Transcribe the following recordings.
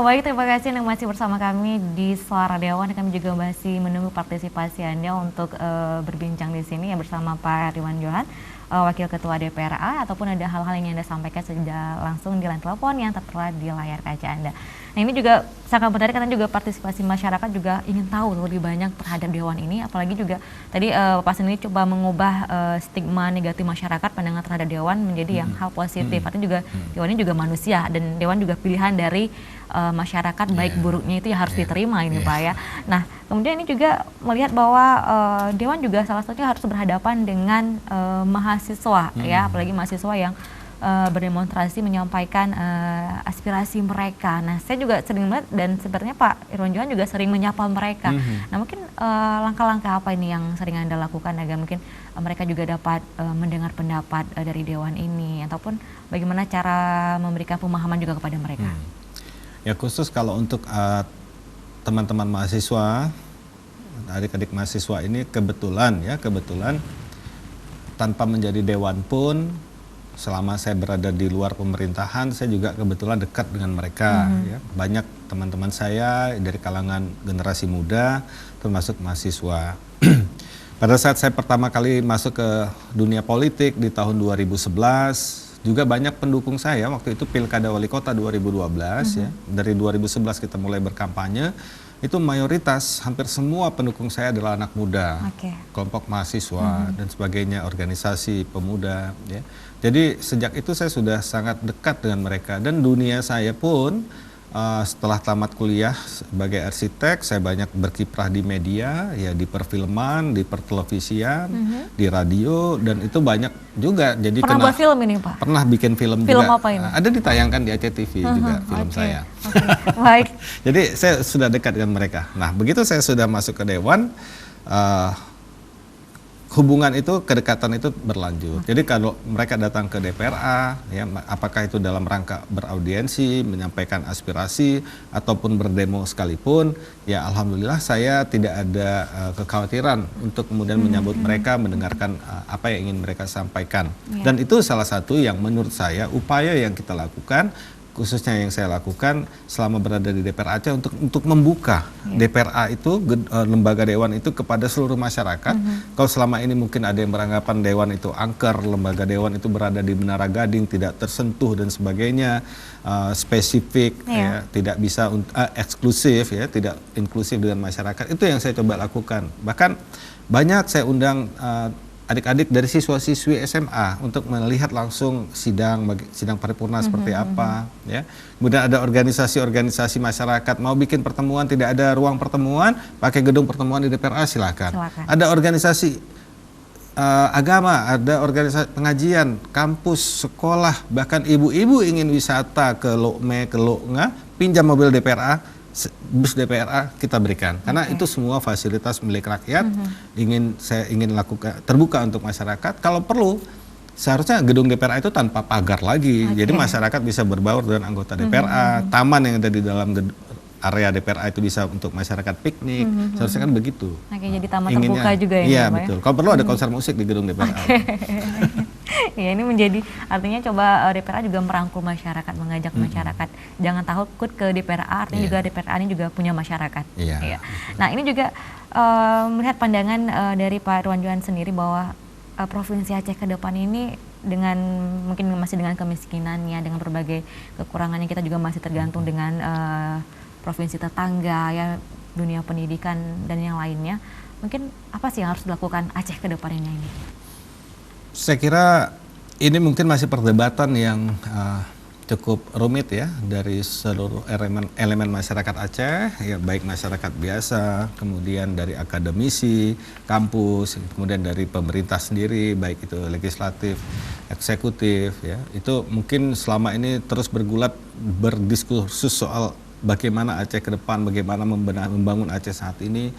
Baik, terima kasih yang masih bersama kami di Suara Dewan. Kami juga masih menunggu partisipasi Anda untuk berbincang di sini ya bersama Pak Ridwan Johan, Wakil Ketua DPRA, ataupun ada hal-hal yang Anda sampaikan sudah langsung di line telepon yang tertera di layar kaca Anda. Nah, ini juga sangat menarik karena juga partisipasi masyarakat juga ingin tahu lebih banyak terhadap Dewan ini, apalagi juga tadi Pak sendiri coba mengubah stigma negatif masyarakat pandangan terhadap Dewan menjadi yang hal positif. Artinya juga Dewan ini juga manusia dan Dewan juga pilihan dari masyarakat, baik buruknya itu ya harus diterima ini Pak ya. Nah, kemudian ini juga melihat bahwa Dewan juga salah satunya harus berhadapan dengan mahasiswa ya, apalagi mahasiswa yang berdemonstrasi menyampaikan aspirasi mereka. Nah, saya juga sering melihat dan sebenarnya Pak Ridwan Johan juga sering menyapa mereka. Nah, mungkin langkah-langkah apa ini yang sering Anda lakukan agar mungkin mereka juga dapat mendengar pendapat dari Dewan ini, ataupun bagaimana cara memberikan pemahaman juga kepada mereka? Ya, khusus kalau untuk teman-teman mahasiswa, adik-adik mahasiswa ini kebetulan tanpa menjadi Dewan pun, selama saya berada di luar pemerintahan, saya juga kebetulan dekat dengan mereka. Ya. Banyak teman-teman saya dari kalangan generasi muda, termasuk mahasiswa. Pada saat saya pertama kali masuk ke dunia politik di tahun 2011, juga banyak pendukung saya. Waktu itu Pilkada Wali Kota 2012, ya. Dari 2011 kita mulai berkampanye. Itu mayoritas, hampir semua pendukung saya adalah anak muda, kelompok mahasiswa dan sebagainya, organisasi pemuda. Ya. Jadi sejak itu saya sudah sangat dekat dengan mereka, dan dunia saya pun setelah tamat kuliah sebagai arsitek, saya banyak berkiprah di media, ya, di perfilman, di pertelevisian, di radio, dan itu banyak juga. Jadi pernah buat film ini Pak? Pernah bikin film juga. Film apa ini? Ada ditayangkan di ACTV juga film saya. Baik. Jadi saya sudah dekat dengan mereka. Nah, begitu saya sudah masuk ke Dewan, hubungan itu, kedekatan itu berlanjut. Jadi kalau mereka datang ke DPRA, ya, apakah itu dalam rangka beraudiensi, menyampaikan aspirasi, ataupun berdemo sekalipun, ya alhamdulillah saya tidak ada kekhawatiran untuk kemudian menyambut mereka, mendengarkan apa yang ingin mereka sampaikan. Dan itu salah satu yang menurut saya upaya yang kita lakukan, khususnya yang saya lakukan selama berada di DPRA Aceh, untuk membuka DPRA itu, lembaga Dewan itu, kepada seluruh masyarakat. Kalau selama ini mungkin ada yang beranggapan Dewan itu angker, lembaga Dewan itu berada di Menara Gading, tidak tersentuh dan sebagainya, spesifik, ya, tidak bisa eksklusif, ya, tidak inklusif dengan masyarakat. Itu yang saya coba lakukan. Bahkan banyak saya undang adik-adik dari siswa-siswi SMA untuk melihat langsung sidang paripurna seperti apa, ya. Kemudian ada organisasi-organisasi masyarakat mau bikin pertemuan, tidak ada ruang pertemuan, pakai gedung pertemuan di DPRA, silakan. Ada organisasi agama, ada organisasi pengajian, kampus, sekolah, bahkan ibu-ibu ingin wisata ke Lokme, ke Loknga, pinjam mobil DPRA, bus DPRA kita berikan, karena itu semua fasilitas milik rakyat. Saya ingin lakukan terbuka untuk masyarakat. Kalau perlu seharusnya gedung DPRA itu tanpa pagar lagi, jadi masyarakat bisa berbaur dengan anggota DPRA. Taman yang ada di dalam area DPRA itu bisa untuk masyarakat piknik, seharusnya kan begitu. Jadi taman terbuka juga ya. Iya betul. Kalau perlu ada konser musik di gedung DPRA. Ya, ini menjadi artinya coba DPRA juga merangkul masyarakat, mengajak masyarakat jangan takut ke DPRA, artinya juga DPRA ini juga punya masyarakat. Nah, ini juga melihat pandangan dari Pak Ridwan Johan sendiri bahwa Provinsi Aceh ke depan ini dengan mungkin masih dengan kemiskinannya, dengan berbagai kekurangannya, kita juga masih tergantung dengan provinsi tetangga, ya, dunia pendidikan dan yang lainnya. Mungkin apa sih yang harus dilakukan Aceh ke depannya ini? Saya kira ini mungkin masih perdebatan yang cukup rumit, ya, dari seluruh elemen masyarakat Aceh, ya, baik masyarakat biasa, kemudian dari akademisi, kampus, kemudian dari pemerintah sendiri, baik itu legislatif, eksekutif, ya. Itu mungkin selama ini terus bergulat berdiskursus soal bagaimana Aceh ke depan, bagaimana membangun Aceh saat ini.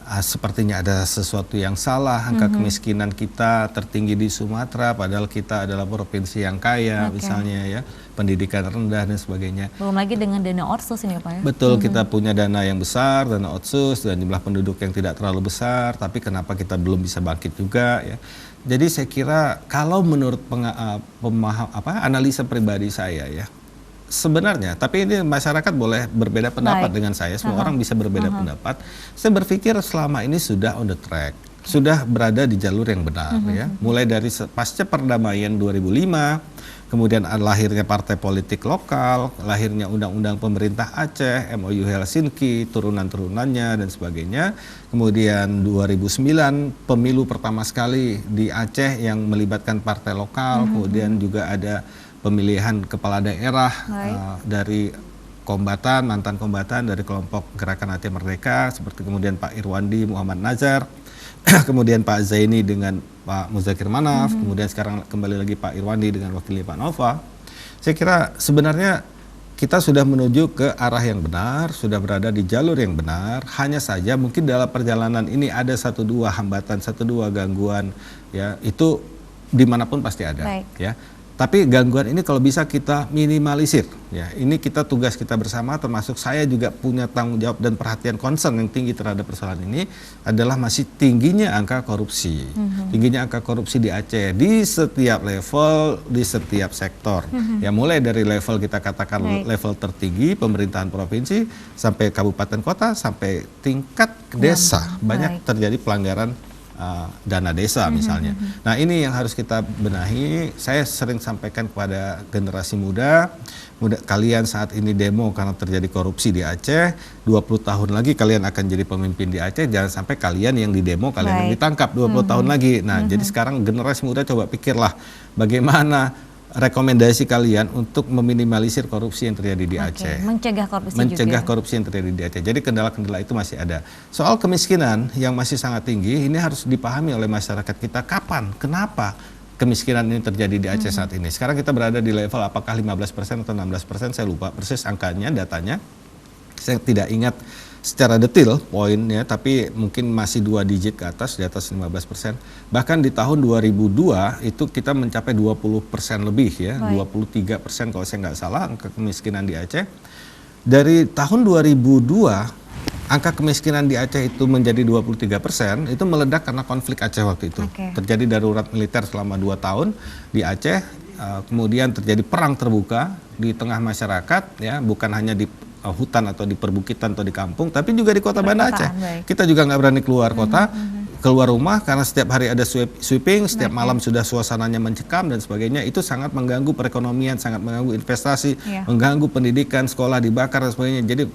Sepertinya ada sesuatu yang salah, angka kemiskinan kita tertinggi di Sumatera, padahal kita adalah provinsi yang kaya, misalnya, ya, pendidikan rendah dan sebagainya. Belum lagi dengan dana otsus ini, Pak, ya? Betul, kita punya dana yang besar, dana otsus, dan jumlah penduduk yang tidak terlalu besar, tapi kenapa kita belum bisa bangkit juga, ya. Jadi saya kira kalau menurut analisa pribadi saya, ya, sebenarnya, tapi ini masyarakat boleh berbeda pendapat dengan saya. Semua orang bisa berbeda pendapat. Saya berpikir selama ini sudah on the track, sudah berada di jalur yang benar ya. Mulai dari pasca perdamaian 2005, kemudian lahirnya partai politik lokal, lahirnya undang-undang pemerintah Aceh, MOU Helsinki, turunan-turunannya dan sebagainya. Kemudian 2009 pemilu pertama sekali di Aceh yang melibatkan partai lokal, kemudian juga ada pemilihan kepala daerah dari kombatan, mantan kombatan dari kelompok Gerakan Aceh Merdeka, seperti kemudian Pak Irwandi Muhammad Nazar, kemudian Pak Zaini dengan Pak Muzakir Manaf, kemudian sekarang kembali lagi Pak Irwandi dengan wakilnya Pak Nova. Saya kira sebenarnya kita sudah menuju ke arah yang benar, sudah berada di jalur yang benar. Hanya saja mungkin dalam perjalanan ini ada 1-2 hambatan, 1-2 gangguan, ya itu dimanapun pasti ada. Ya. Tapi gangguan ini kalau bisa kita minimalisir, ya. Ini tugas kita bersama, termasuk saya juga punya tanggung jawab dan perhatian concern yang tinggi terhadap persoalan ini adalah masih tingginya angka korupsi, tingginya angka korupsi di Aceh di setiap level, di setiap sektor. Ya mulai dari level kita katakan level tertinggi pemerintahan provinsi sampai kabupaten kota sampai tingkat desa banyak terjadi pelanggaran dana desa misalnya. Nah ini yang harus kita benahi. Saya sering sampaikan kepada generasi muda, kalian saat ini demo karena terjadi korupsi di Aceh, 20 tahun lagi kalian akan jadi pemimpin di Aceh, jangan sampai kalian yang di demo, kalian yang ditangkap 20 tahun lagi. Nah jadi sekarang generasi muda coba pikirlah bagaimana rekomendasi kalian untuk meminimalisir korupsi yang terjadi di Aceh. Mencegah korupsi yang terjadi di Aceh. Jadi kendala-kendala itu masih ada. Soal kemiskinan yang masih sangat tinggi, ini harus dipahami oleh masyarakat kita. Kapan? Kenapa kemiskinan ini terjadi di Aceh saat ini? Sekarang kita berada di level apakah 15% atau 16%, saya lupa persis angkanya, datanya. Saya tidak ingat secara detail poinnya, tapi mungkin masih 2 digit ke atas, di atas 15%. Bahkan di tahun 2002 itu kita mencapai 20% lebih ya, 23% kalau saya nggak salah angka kemiskinan di Aceh. Dari tahun 2002 angka kemiskinan di Aceh itu menjadi 23%, itu meledak karena konflik Aceh waktu itu. Terjadi darurat militer selama 2 tahun di Aceh, kemudian terjadi perang terbuka di tengah masyarakat, ya bukan hanya di hutan atau di perbukitan atau di kampung, tapi juga di kota Banda Aceh. Kita juga nggak berani keluar kota, keluar rumah karena setiap hari ada sweeping, setiap malam sudah suasananya mencekam dan sebagainya. Itu sangat mengganggu perekonomian, sangat mengganggu investasi, mengganggu pendidikan, sekolah dibakar dan sebagainya. Jadi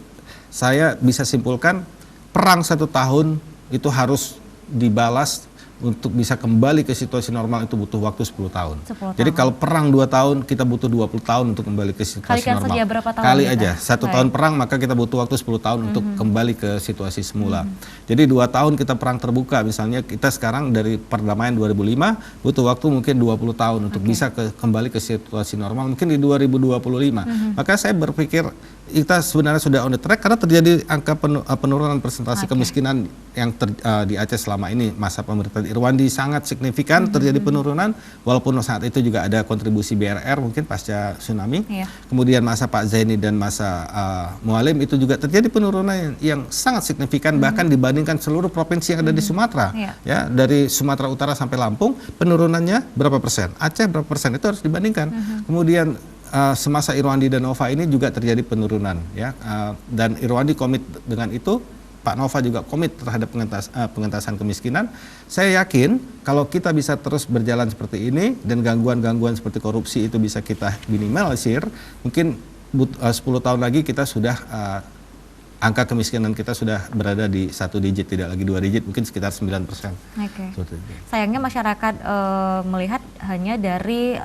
saya bisa simpulkan perang 1 tahun itu harus dibalas. Untuk bisa kembali ke situasi normal itu butuh waktu 10 tahun. Jadi kalau perang 2 tahun, kita butuh 20 tahun untuk kembali ke situasi normal. Saja berapa tahun Kali aja, 1 tahun perang maka kita butuh waktu 10 tahun untuk kembali ke situasi semula. Jadi 2 tahun kita perang terbuka, misalnya kita sekarang dari perdamaian 2005 butuh waktu mungkin 20 tahun untuk bisa kembali ke situasi normal mungkin di 2025. Maka saya berpikir kita sebenarnya sudah on the track karena terjadi angka penurunan persentase kemiskinan yang di Aceh selama ini masa pemerintahan Irwandi sangat signifikan terjadi penurunan, walaupun saat itu juga ada kontribusi BRR mungkin pasca tsunami. Kemudian masa Pak Zaini dan masa Mualim itu juga terjadi penurunan yang sangat signifikan bahkan dibandingkan seluruh provinsi yang ada di Sumatera. Ya, dari Sumatera Utara sampai Lampung penurunannya berapa persen? Aceh berapa persen? Itu harus dibandingkan. Kemudian semasa Irwandi dan Nova ini juga terjadi penurunan, ya, dan Irwandi komit dengan itu, Pak Nova juga komit terhadap pengentasan kemiskinan. Saya yakin kalau kita bisa terus berjalan seperti ini dan gangguan-gangguan seperti korupsi itu bisa kita minimalisir, mungkin 10 tahun lagi kita sudah angka kemiskinan kita sudah berada di 1 digit, tidak lagi 2 digit, mungkin sekitar 9%. Sayangnya masyarakat melihat hanya dari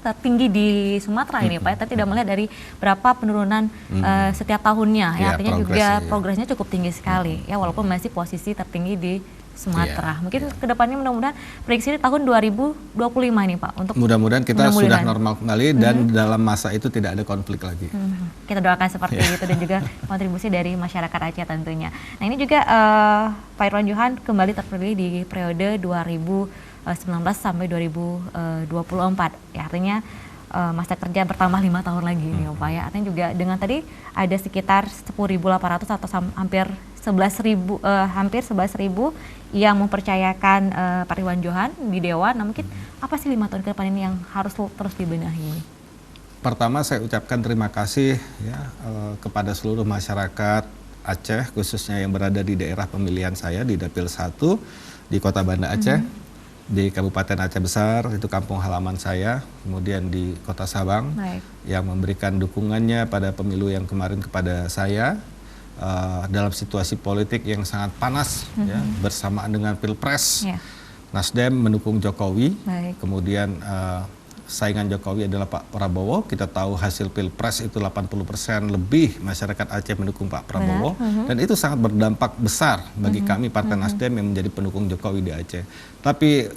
tertinggi di Sumatera ini Pak, tapi tidak melihat dari berapa penurunan setiap tahunnya, ya, artinya juga progresnya cukup tinggi sekali, ya walaupun masih posisi tertinggi di Sumatera. Mungkin kedepannya mudah-mudahan prediksi di tahun 2025 ini Pak, untuk mudah-mudahan kita sudah normal kembali dan dalam masa itu tidak ada konflik lagi. Kita doakan seperti itu dan juga kontribusi dari masyarakat Aceh tentunya. Nah ini juga Pak Irwan Johan kembali terpilih di periode 2019 sampai 2024, ya artinya masa kerja bertambah 5 tahun lagi nih Pak ya. Artinya juga dengan tadi ada sekitar 10.800 atau hampir 11.000 yang mempercayakan Pak Irwan Johan di Dewan. Nah mungkin apa sih 5 tahun ke depan ini yang harus terus dibenahi ini? pertama saya ucapkan terima kasih ya kepada seluruh masyarakat Aceh, khususnya yang berada di daerah pemilihan saya di Dapil 1 di Kota Banda Aceh, di Kabupaten Aceh Besar, itu kampung halaman saya, kemudian di Kota Sabang, yang memberikan dukungannya pada pemilu yang kemarin kepada saya dalam situasi politik yang sangat panas, ya, bersamaan dengan Pilpres. Nasdem mendukung Jokowi, kemudian saingan Jokowi adalah Pak Prabowo. Kita tahu hasil Pilpres itu 80% lebih masyarakat Aceh mendukung Pak Prabowo, dan itu sangat berdampak besar bagi kami Partai Nasdem yang menjadi pendukung Jokowi di Aceh. Tapi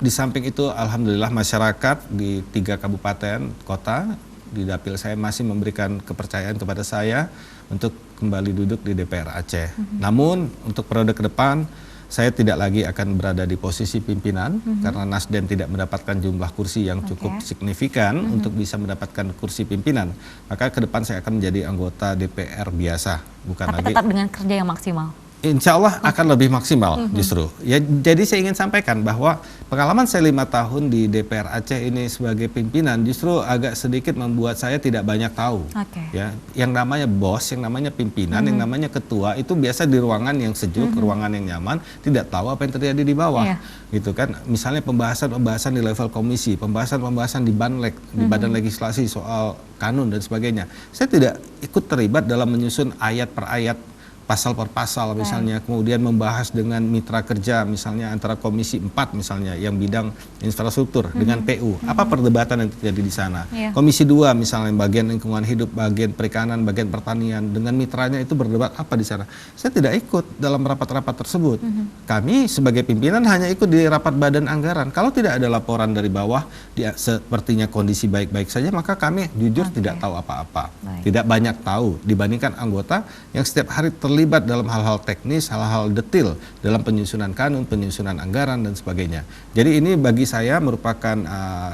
di samping itu alhamdulillah masyarakat di 3 kabupaten kota di dapil saya masih memberikan kepercayaan kepada saya untuk kembali duduk di DPR Aceh. Namun untuk periode ke depan saya tidak lagi akan berada di posisi pimpinan karena Nasdem tidak mendapatkan jumlah kursi yang cukup signifikan untuk bisa mendapatkan kursi pimpinan. Maka ke depan saya akan menjadi anggota DPR biasa, bukan tapi lagi. Tetap dengan kerja yang maksimal. Insya Allah akan lebih maksimal justru. Ya, jadi saya ingin sampaikan bahwa pengalaman saya 5 tahun di DPR Aceh ini sebagai pimpinan justru agak sedikit membuat saya tidak banyak tahu. Ya, yang namanya bos, yang namanya pimpinan, yang namanya ketua itu biasa di ruangan yang sejuk, ruangan yang nyaman, tidak tahu apa yang terjadi di bawah. Gitu kan. Misalnya pembahasan-pembahasan di level komisi, pembahasan-pembahasan di Banlek, di Badan Legislasi soal kanun dan sebagainya. Saya tidak ikut terlibat dalam menyusun ayat per ayat, pasal per pasal misalnya, kemudian membahas dengan mitra kerja misalnya antara Komisi 4 misalnya yang bidang infrastruktur dengan PU. Apa perdebatan yang terjadi di sana? Komisi 2 misalnya bagian lingkungan hidup, bagian perikanan, bagian pertanian dengan mitranya itu berdebat apa di sana. Saya tidak ikut dalam rapat-rapat tersebut. Kami sebagai pimpinan hanya ikut di rapat badan anggaran. Kalau tidak ada laporan dari bawah, sepertinya kondisi baik-baik saja, maka kami jujur tidak tahu apa-apa. Tidak banyak tahu dibandingkan anggota yang setiap hari terlibat dalam hal-hal teknis, hal-hal detail dalam penyusunan kanun, penyusunan anggaran dan sebagainya. Jadi ini bagi saya merupakan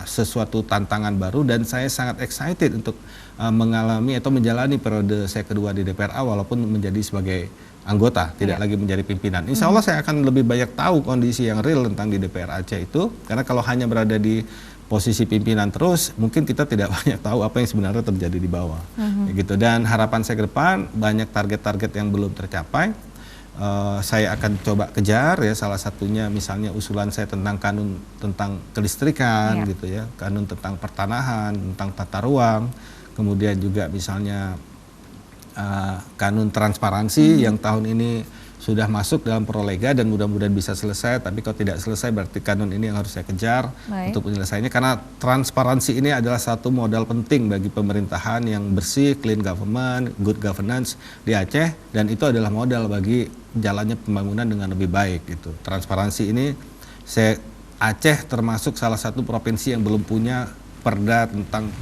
sesuatu tantangan baru dan saya sangat excited untuk mengalami atau menjalani periode saya kedua di DPRA walaupun menjadi sebagai anggota, tidak lagi menjadi pimpinan. Insya Allah saya akan lebih banyak tahu kondisi yang real tentang di DPR Aceh itu, karena kalau hanya berada di posisi pimpinan terus, mungkin kita tidak banyak tahu apa yang sebenarnya terjadi di bawah. Gitu. Dan harapan saya ke depan, banyak target-target yang belum tercapai. Saya akan coba kejar ya, salah satunya misalnya usulan saya tentang kanun tentang kelistrikan gitu ya, kanun tentang pertanahan, tentang tata ruang, kemudian juga misalnya kanun transparansi yang tahun ini sudah masuk dalam prolega dan mudah-mudahan bisa selesai, tapi kalau tidak selesai berarti kanun ini yang harus saya kejar untuk penyelesaiannya, karena transparansi ini adalah satu modal penting bagi pemerintahan yang bersih, clean government, good governance di Aceh, dan itu adalah modal bagi jalannya pembangunan dengan lebih baik gitu. Transparansi ini Aceh termasuk salah satu provinsi yang belum punya perda tentang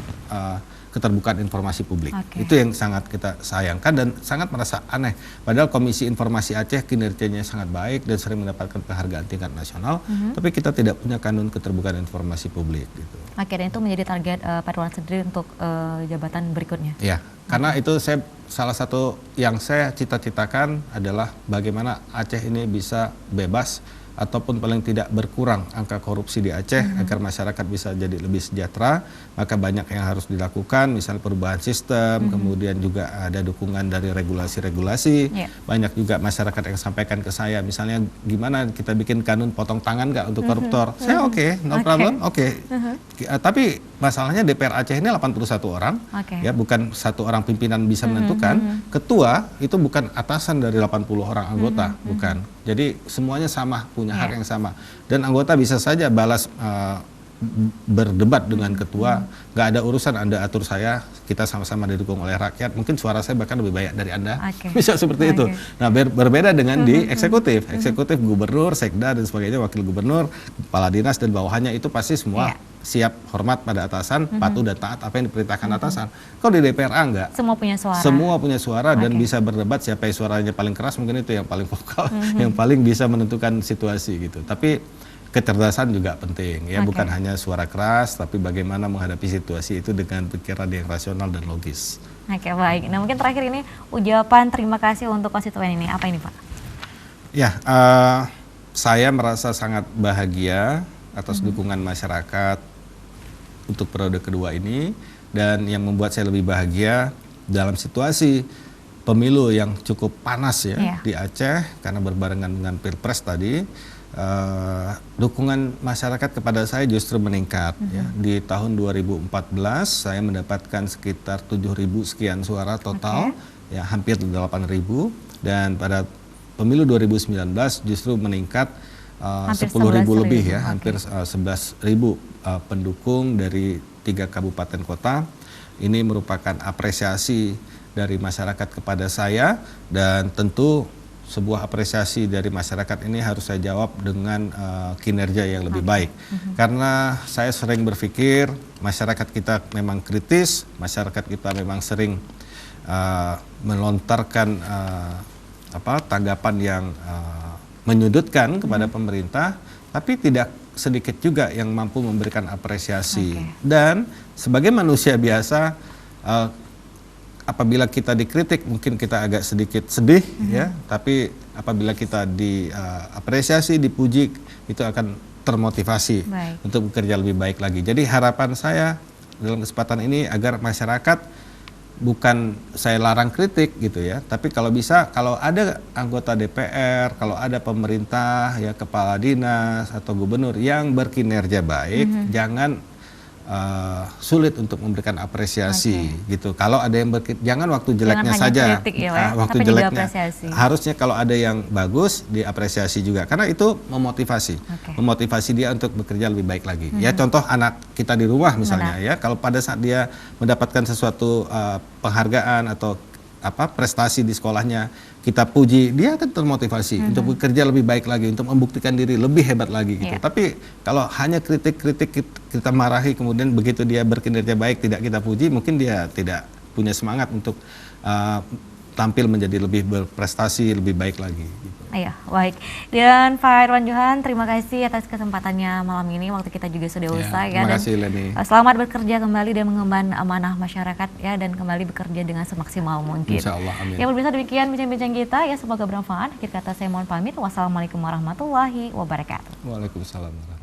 keterbukaan informasi publik. Itu yang sangat kita sayangkan dan sangat merasa aneh. Padahal Komisi Informasi Aceh kinerjanya sangat baik dan sering mendapatkan penghargaan tingkat nasional, tapi kita tidak punya kanun keterbukaan informasi publik. Gitu. Dan itu menjadi target Pak Ridwan sendiri untuk jabatan berikutnya? Ya, karena itu salah satu yang saya cita-citakan adalah bagaimana Aceh ini bisa bebas ataupun paling tidak berkurang angka korupsi di Aceh agar masyarakat bisa jadi lebih sejahtera. Maka banyak yang harus dilakukan, misalnya perubahan sistem, kemudian juga ada dukungan dari regulasi-regulasi. Banyak juga masyarakat yang sampaikan ke saya, misalnya gimana kita bikin kanun potong tangan nggak untuk koruptor. Saya no problem, tapi masalahnya DPR Aceh ini 81 orang, ya bukan satu orang pimpinan bisa menentukan. Ketua itu bukan atasan dari 80 orang anggota, bukan. Jadi semuanya sama, punya hak yang sama. Dan anggota bisa saja balas berdebat dengan ketua, nggak ada urusan Anda atur saya, kita sama-sama didukung oleh rakyat, mungkin suara saya bahkan lebih banyak dari Anda, bisa seperti itu. Nah berbeda dengan di eksekutif, gubernur, sekda dan sebagainya, wakil gubernur, kepala dinas dan bawahannya itu pasti semua siap hormat pada atasan, patuh dan taat apa yang diperintahkan atasan. Kalau di DPRA enggak. Semua punya suara. Semua punya suara dan bisa berdebat, siapa yang suaranya paling keras mungkin itu yang paling vokal, yang paling bisa menentukan situasi gitu. Tapi kecerdasan juga penting ya, bukan hanya suara keras, tapi bagaimana menghadapi situasi itu dengan pikiran yang rasional dan logis. Baik. Nah mungkin terakhir ini ucapan terima kasih untuk konstituen ini, apa ini Pak? Ya, saya merasa sangat bahagia atas dukungan masyarakat untuk periode kedua ini. dan yang membuat saya lebih bahagia dalam situasi pemilu yang cukup panas ya di Aceh karena berbarengan dengan Pilpres tadi. Dukungan masyarakat kepada saya justru meningkat ya. Di tahun 2014 saya mendapatkan sekitar 7.000 sekian suara total, ya hampir 8.000, dan pada pemilu 2019 justru meningkat 10.000 lebih ya, hampir 11.000 pendukung dari 3 kabupaten kota. Ini merupakan apresiasi dari masyarakat kepada saya, dan tentu sebuah apresiasi dari masyarakat ini harus saya jawab dengan kinerja yang lebih baik. Karena saya sering berpikir masyarakat kita memang kritis, masyarakat kita memang sering melontarkan tanggapan yang menyudutkan kepada pemerintah, tapi tidak sedikit juga yang mampu memberikan apresiasi. Dan sebagai manusia biasa, apabila kita dikritik mungkin kita agak sedikit sedih ya, tapi apabila kita diapresiasi, dipuji, itu akan termotivasi untuk bekerja lebih baik lagi. Jadi harapan saya dalam kesempatan ini agar masyarakat, bukan saya larang kritik gitu ya, tapi kalau bisa, kalau ada anggota DPR, kalau ada pemerintah ya, kepala dinas atau gubernur yang berkinerja baik, jangan sulit untuk memberikan apresiasi gitu. Kalau ada yang jangan waktu jeleknya saja, kritik, ya, waktu jeleknya harusnya kalau ada yang bagus diapresiasi juga, karena itu memotivasi dia untuk bekerja lebih baik lagi. Ya contoh anak kita di rumah misalnya ya, kalau pada saat dia mendapatkan sesuatu penghargaan atau prestasi di sekolahnya, kita puji, dia akan termotivasi untuk bekerja lebih baik lagi, untuk membuktikan diri lebih hebat lagi gitu. Tapi kalau hanya kritik-kritik kita marahi, kemudian begitu dia berkinerja baik tidak kita puji, mungkin dia tidak punya semangat untuk tampil menjadi lebih berprestasi, lebih baik lagi gitu. Iya, baik. Dan Pak Irwan Johan, terima kasih atas kesempatannya malam ini. Waktu kita juga sudah usai ya. Terima kasih, Leni. Selamat bekerja kembali dan mengemban amanah masyarakat ya, dan kembali bekerja dengan semaksimal mungkin. Insya Allah, amin. Ya, pemirsa, demikian bincang-bincang kita ya, semoga bermanfaat. Akhir kata saya mohon pamit. Wassalamualaikum warahmatullahi wabarakatuh. Waalaikumsalam.